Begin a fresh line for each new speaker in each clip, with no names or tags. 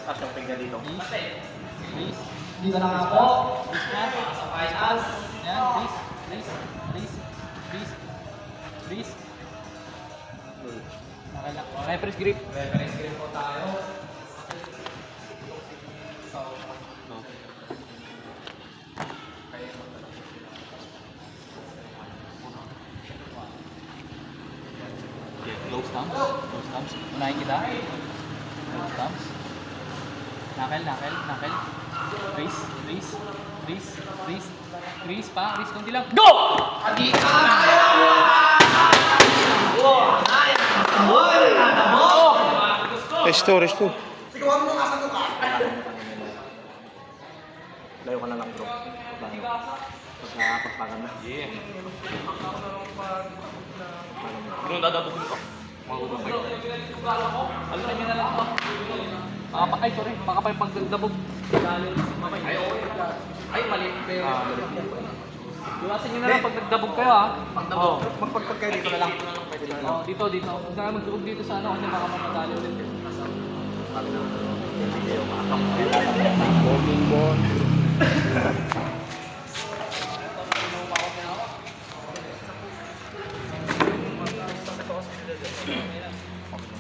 Asyong tingnan dito.
Please.
Dito na nga po.
Please na.
Sabay as.
Yan, please. Please. Please. Please. Please. Okay lang. Reference grip.
Reference grip po tayo.
Okay, close thumbs. Close thumbs. Unahin kita. Close thumbs. Knuckle, knuckle, knuckle. Raise, raise, raise, raise. Raise pa, raise konti lang. Go!
Adi ka!
Resto, resto.
Sigawan mo nga sa mukha.
Layo ka na lang bro. Pagpagan na.
Yeah.
Bro, dadabugin ko.
Ano na na lang ako? Ay, sorry. Baka pa yung pagdabog.
Ay, mali.
Iwasan nyo na lang pag nagdabog kayo ha.
Pagdabog. Magpagpag kayo dito na lang. Pwede na lang.
Oh, dito. Huwag na kayo magdabog dito sa ano. Kasi baka mamadali ulit.
Golden ball.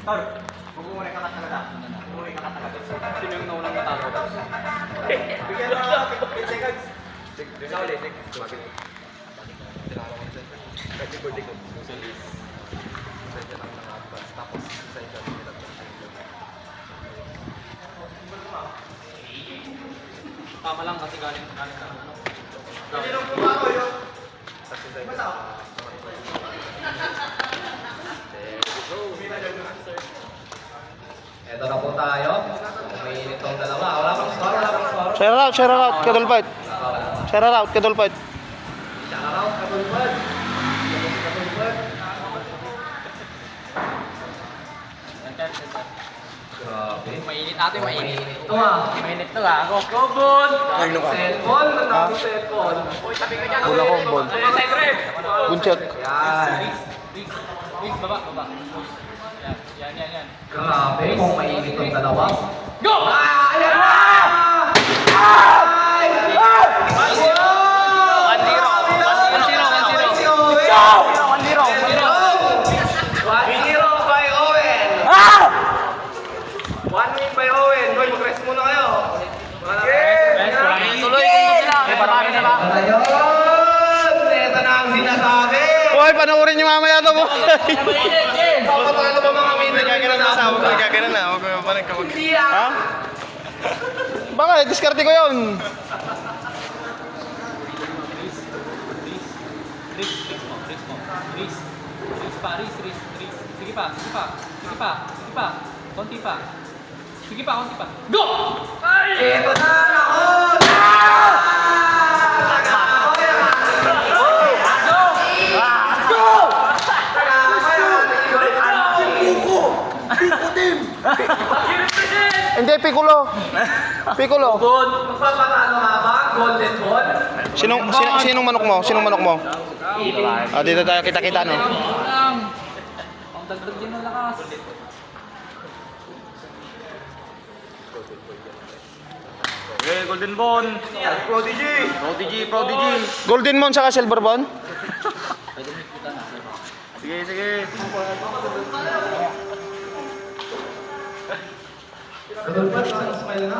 Tol, mag-uunay ka talaga. Mag-uunay ka talaga.
Sino yung naunang natalo?
Bigyan na lang. 15 seconds. Doon sa ulit. Tumagin.
Tama lang kasi galing na ano.
Hindi nung pumato yun. Basta. Ito na po tayo. Umiinit tong dalawa. Wala pang score, wala pang score.
Share out, kadulpad. Share out, kadulpad.
Shoutout, Katulpad. Katulpad. Grabe.
Mainit natin, mainit.
Ito ah.
Mainit to ha. Go, go, good!
Cellphone, nanalo cellphone.
Uy, tabi ka dyan.
Wala akong ball.
Side rep.
Bunchak.
Yan.
Please, baba. Yan.
Grabe, kung mainit tong dalawa.
Go!
Ayan na! Ay! By Owen! One win by Owen. Hoy, mag-rest muna kayo.
Tuloy kung sila. Marami na lang.
Ayun! Ito na ang sinasabi.
Hoy, panoorin nyo mamaya ito mo.
Papatalo ba mga winner?
Gagana na sa ako. Gagana na. Huwag mo pa nagkawag.
Ha? Bakit? Diskarte ko yun.
Please pa. Sige pa. Go!
Ito na ako!
Hindi, Piccolo.
Good.
Magpapatalo nga ba? Golden ball?
Sinong manok mo? Ah, dito tayo kita-kita, no?
Lang. Ang dagdag din ng lakas.
Okay, Golden Bon. Prodigy.
Golden Mon saka Silver Bon?
Sige.
Katulpad, smile na.